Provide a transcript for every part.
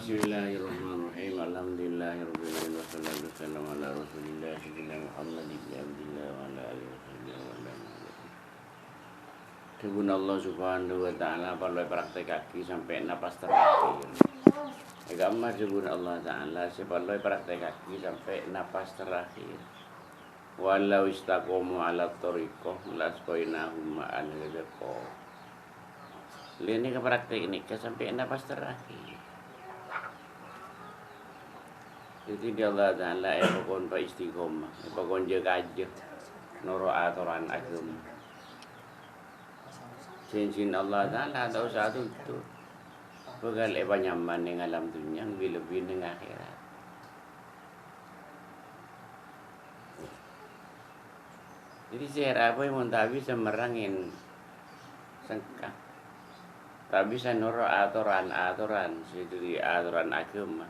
Bismillahirrahmanirrahim. Alhamdulillahirabbil wassalatu wassalamu ala Rasulillah sayyidina Muhammad ibn Abdillah wa ala alihi wasallam. Kebun Allah Subhanahu wa taala perlu praktek kaki sampai napas terakhir. Agama kebun Allah taala perlu praktek kaki sampai napas terakhir. Walau istaqamu ala thariqah lasqainahum ma'al ghadqa. Ini ke praktek ini sampai napas terakhir. Jadi dia Allah Ta'ala pokon pa istiqomah, pokon jaga aja noro aturan agama. Cincin Allah Ta'ala tahu satu itu. Pegal nyaman yang alam dunia, lebih dengan akhirat. Jadi saya apa yang tak bisa merangin sengkak. Tak bisa noro aturan, jadi aturan agama.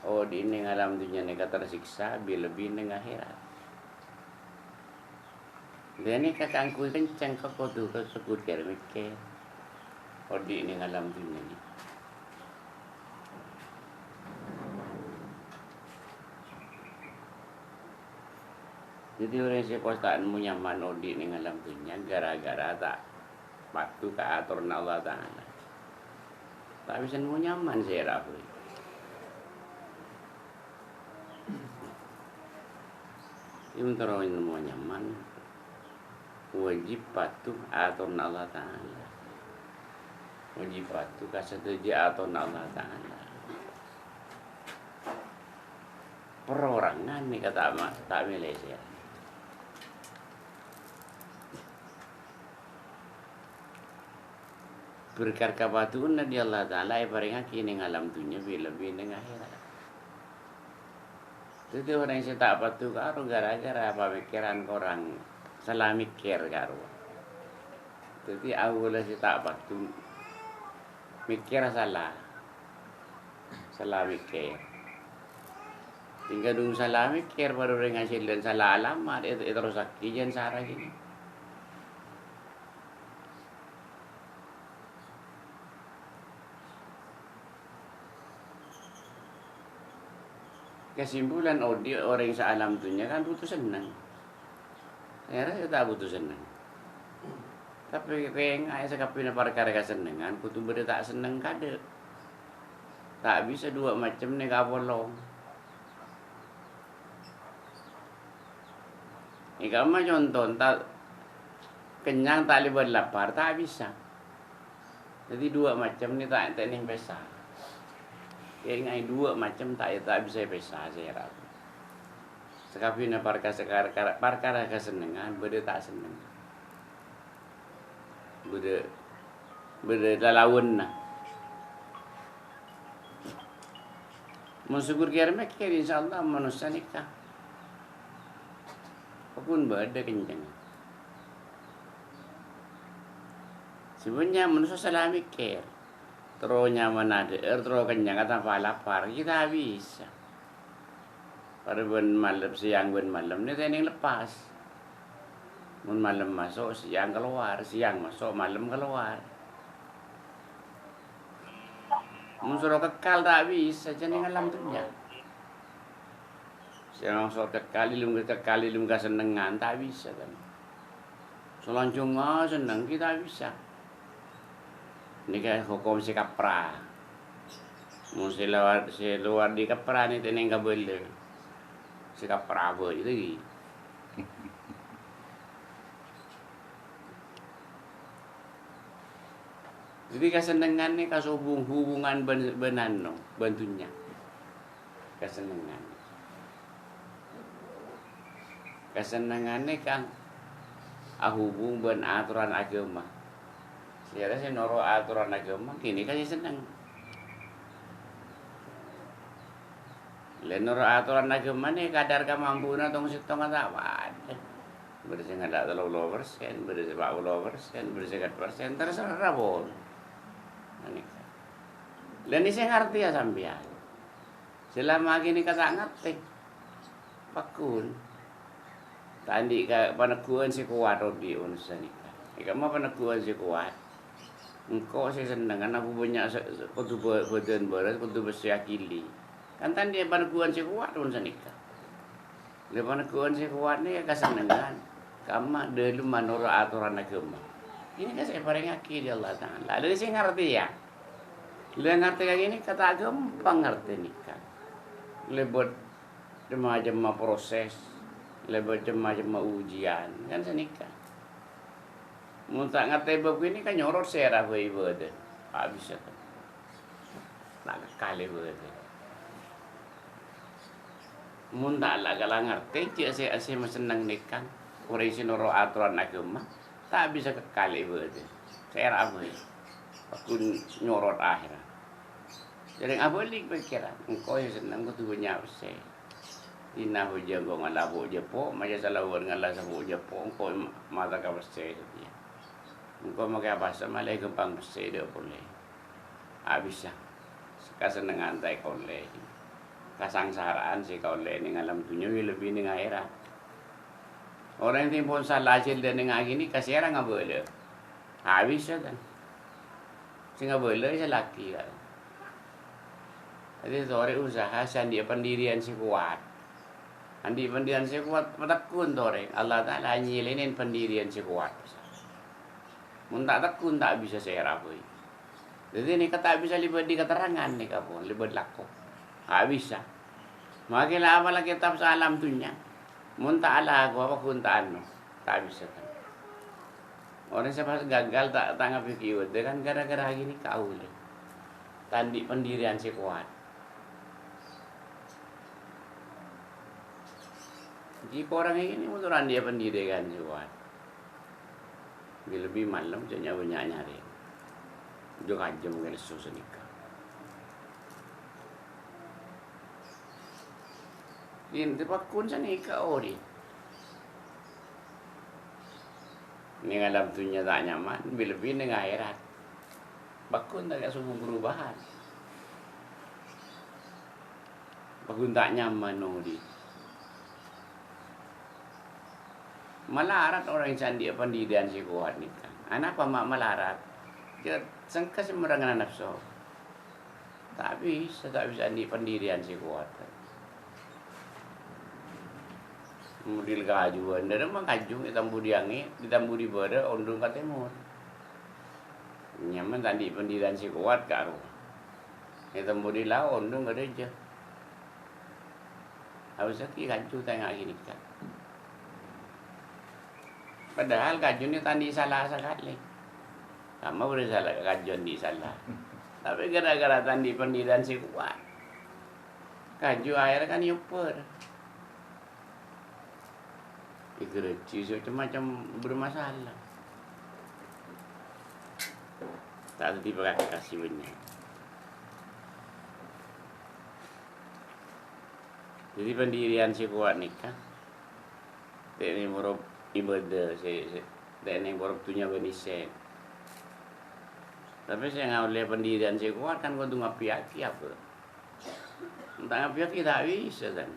Oh di ini alam dunia nega tersiksa lebih neng akhirat. Dan ini kakangku kencang kau tu kau sebut kermike. Oh di ini alam dunia ni. Jadi orang sepostaan mu nyaman oh di ini alam dunia gara-gara tak waktu ke aturan Allah Ta'ala. Tak bisa mu nyaman saya rapi. Yung tarawin mo nyaman wajib patuh aturan Allah Ta'ala. Wajib patuh kasetuju aturan Allah Ta'ala. Perorangan nih kata tak Malaysia. Berkar kapatuhan na di Allah Ta'ala iparinga kini ngalam dunia lebih dengan akhirat. Itu orang yang tak patuh karo gara-gara pemikiran korang salah mikir karo. Jadi awalnya tak patuh mikir salah mikir. Tinggal dulu salah mikir baru dengan dan salah alamat itu terus akijan sarah gini. Kesimpulan orang yang sealam dunia kan butuh senang. Saya rasa tak butuh senang. Tapi kayak ngaya sekapina perkara kesenangan, kutu beri tak senang kade. Tak bisa dua macam ni kapolong. Ikama contoh tak kenyang tak boleh lapar tak bisa. Jadi dua macam ni tak ning besar. Yang dua macam tak bisa pesa saya rasa. Sekapina perkara kesenangan beda tak senang. Beda lawan nah. Mensyukur kira insyaallah manusia nikah. Apapun beda kencang. Sebenarnya manusia salah mikir. Terus nyaman ada, terus kenyang kata lapar, kita bisa. Pada malam siang malam ni tadi lepas. Malam masuk siang keluar, siang masuk malam keluar. Suruh kekal tak bisa, jadi alam dunia. Siang masuk kekal, ilmu kesenangan tak bisa kan. Selanjutnya senang kita bisa. Ini kan hukum si kapra. Si luar di kapra ni teneng kabel. Si kapra apa itu? Jadi kesenangan ni hubungan benano bentunya. Kesenangan. Kesenangan ni kan hubung ben aturan agama. Ya saya noro aturan agama kini kasih senang. Noro aturan agama ni kadar kemampuan atau musik tong tak ada. Bersih ada 30%, bersih 40%, bersih 10%, terserah pun. Dan ini saya ngerti ya sampean. Selama gini kata ngerti, pakun. Tadi ke peneguhan si kuat di unsur ni. Ikaw mo peneguhan si kuat. Engkau saya senang kan aku banyak kutu badan berat kutu bersiakili. Kan tadi panakuan si kuat pun senika. Le panakuan si kuat ni kesenangan. Kama dulu menurut aturan agama. Ini kan saya paling akil Allah Taala. Lalu saya ngerti ya. Le ngerti kayak gini kata gampang ngerti nikah. Lebot macam proses, lebot macam ujian kan senika. Mun tak ngerti begini kan nyorot serah ibu tu. Habis tu. Tak kali begitu. Mun tak lah kalau ngerti cik saya senang nikah. Orang isi noro aturan agama tak bisa kekali begitu. Serah apa? Aku nyorot akhirat. Jadi apa lagi pikiran? Engkau yang senang kau tu banyak besar. Ina hujan kau ngalah bu jepo, macam salah orang ngalah sabu jepo. Engkau mata kau besar tu. Engkau makai bahasa Malay gampang besar dia boleh. Habis ya. Kesenangan tak kau leh. Kesangsaraan si kau leh ni alam dunia lebih ni akhirat. Orang yang pun salah hasil dan dengan gini kasih orang ngapa boleh. Habis ya kan. Sehingga boleh saya laki kan. Jadi sore usaha sandi pendirian si kuat. Andi pendirian si kuat petakun sore. Allah Taala nyilinin pendirian si kuat. Mun tak tekun tak bisa saya rapui. Jadi ni kata bisa libat di keterangan ni kapun, libat laku. Tak bisa. Makilah apalah kitab salam tunya. Mun tak ala aku apa kuntaan no. Tak bisa kan. Orang siapa gagal tak tanggap kiwat dia kan gara-gara gini kau le. Tandi pendirian si kuat. Jika orang ini muturan dia pendirian si kuat. Bila lebih malam saya banyak nyari. Juga aja mungkin susah nikah. Ini terpakun saya nikah ori. Ini alam dunia tak nyaman. Bila lebih dengan akhirat. Bakun tak semua perubahan. Bakun tak nyaman ori. Melarat orang yang cantik pendirian si kuat ni kan. Anak apa mak melarat? Dia sangka semerangan nafsu. Tapi saya tak bisa di pendirian si kuat. Model kajuan, dan memang kajung ditambu diangi, ditambu di barat, ondong ke timur. Nyaman tadi pendirian si kuat karo. Ditambu di laut, ondong ke deja. Habis itu kaju tengah gini kan. Padahal kajuan ni tadi salah sekali. Kamu boleh salah kajuan di salah. Tapi gara-gara tadi pendirian si kuat. Kaju air kan yuper. Igereci macam-macam bermasalah. Tak tiba kasih banyak. Jadi pendirian si kuat nikah. Ini murab ibadah ini murab tunya benisen. Tapi saya nggak boleh pendirian si kuat kan kau tunggu ngapi-aki apa? Entah ngapi-aki tak bisa kan.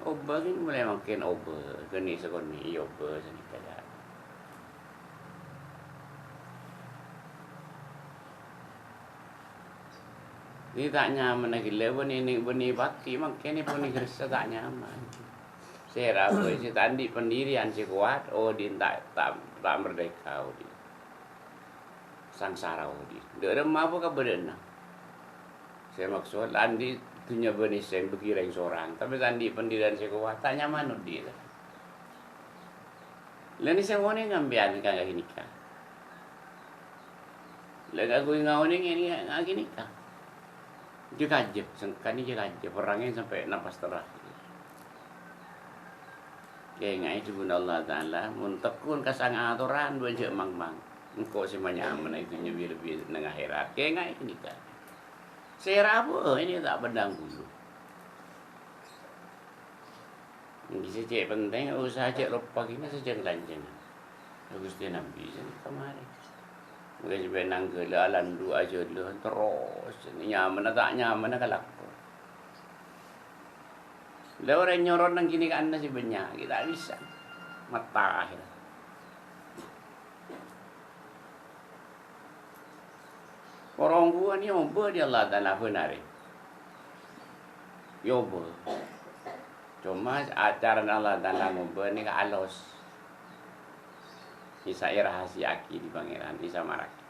Oba kan mulai makin oba, kini sekoni oba sini kaya. Ini tak nyaman lagi, lepas ini baki makin ini pun kerja tak nyaman. Saya rasa si tadi pendirian si kuat, oh dia tak merdeka, oh dia sangsara, oh dia. Dia apa kebenaran? Saya maksud andi tunya benis yang berkira seorang, tapi tadi pendirian si kuat tak nyaman dia. Lain saya mau ni ngambil kan gini kan. Lain aku ngau ni gini kan. Dia kajep, sengkani dia kajep, orangnya sampai nafas terakhir. Kaya ngai cubun Allah Ta'ala, muntekun kasang aturan, bajak mang-mang. Engkau semuanya aman, itu lebih dengan akhirat. Kaya ngai ini kan. Saya rabu, ini tak pedang dulu. Bisa cek penting, usaha cek lupa gini sejak lanjang. Bagus dia Nabi kemarin. Mungkin sebenang ke alam dua aja dulu terus. Nyaman tak nyaman kalau aku. Lalu orang nyorot nang kini kan anda sebenarnya kita bisa mata akhir. Orang buah ni oba dia Allah Ta'ala benar. Yoba. Cuma acara Allah Ta'ala ngoba ni ke alos. Isa rahasia aki di pangeran, isa maraki.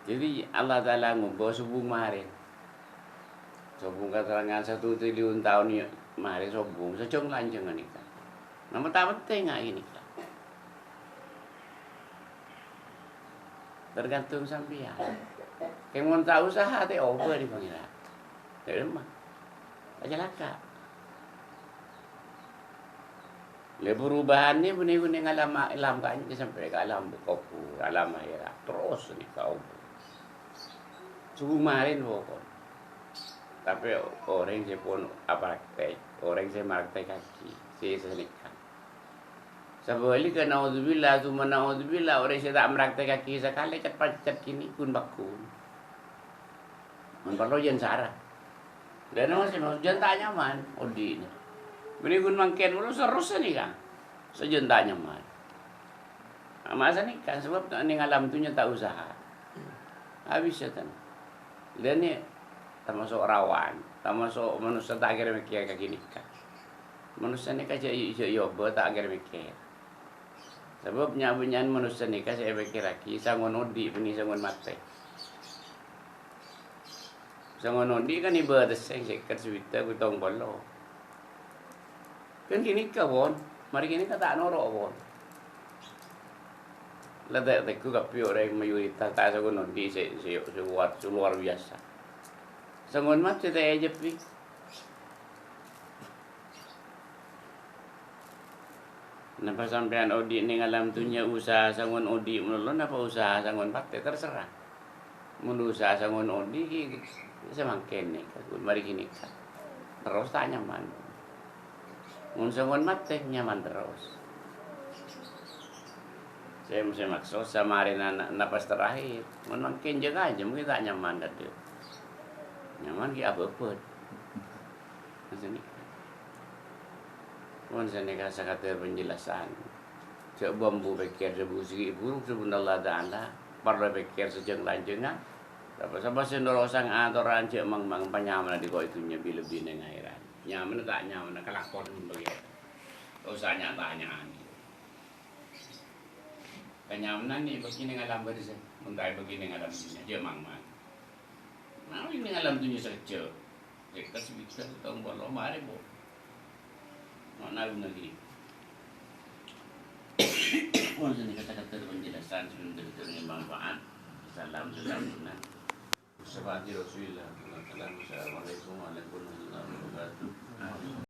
Jadi Allah Ta'ala ngoba subuh kemarin. Subuh keterangan 1 triliun tahun ni kemarin subuh. Secong lanjeng ni kan. Nama tak penting ini kan. Tergantung sampean. Kayak mau tahu usaha teh over di pangeran. Tidak mah. Aja laka. Le perubahannya benih-benih alam kan sampai ke alam kopu, alam akhirat terus nih kau. Subuh kemarin pokok. Tapi orang saya pun praktek, orang saya praktek kaki, saya senikah. Sebalik ke naudzubillah, cuma naudzubillah orang saya tak praktek kaki sekali cepat kini pun bakun. Memperlu jen sarah. Dan masih mau jen tak nyaman, odi ni. Beri pun mangken mulu serus ni kan, sejen tak nyaman. Masa ni kan sebab ni alam tu nya tak usaha. Habis ya kan. Dan ni termasuk rawan, termasuk manusia tak kira mikir kaki nikah. Manusia ni kaca yoba tak kira mikir. Sebab nyabunya manusia ni kaca mikir lagi, sangon odi peni sangon mate. Sangon odi kan ibadah sekat suwita kutong bolo. Kan kini kawon, mari kini kata norok pun. Lada teku kapi orang mayoritas tak sangon odi sesuatu luar biasa. Sangon mate tak aja pi. Napa sampean odi ning alam tunya usaha sangon odi melulun apa usaha sangon mate terserah. Mun usaha sangon odi ki semangken nih mari kini kan. Terus tak nyaman. Mun sangon mate nyaman terus. Saya mesti maksud sama hari napas terakhir. Mun mangken jaga aja mungkin tak nyaman dah tu. Nyaman ki apa-apa. Macam ni. Mun saya kasih kata penjelasan. Cak bambu pikir sebu segi buruk sebun Allah Ta'ala. Parlo pikir sejeng lanjengan. Sampai sendoro sang atoran cak mang panyaman di kau itunya lebih neng akhirat. Nyaman tak nyaman kelakon begitu. Usahanya tanyaan. Kenyamanan ni begini alam bersih. Muntai begini alam dunia cak mang. Nah ini alam dunia saja. Kita sebisa tahun bolong mari bo. Mana lagi? Mohon sini kata-kata penjelasan sebelum manfaat. Salam benar. Sebab Rasulullah. Assalamualaikum.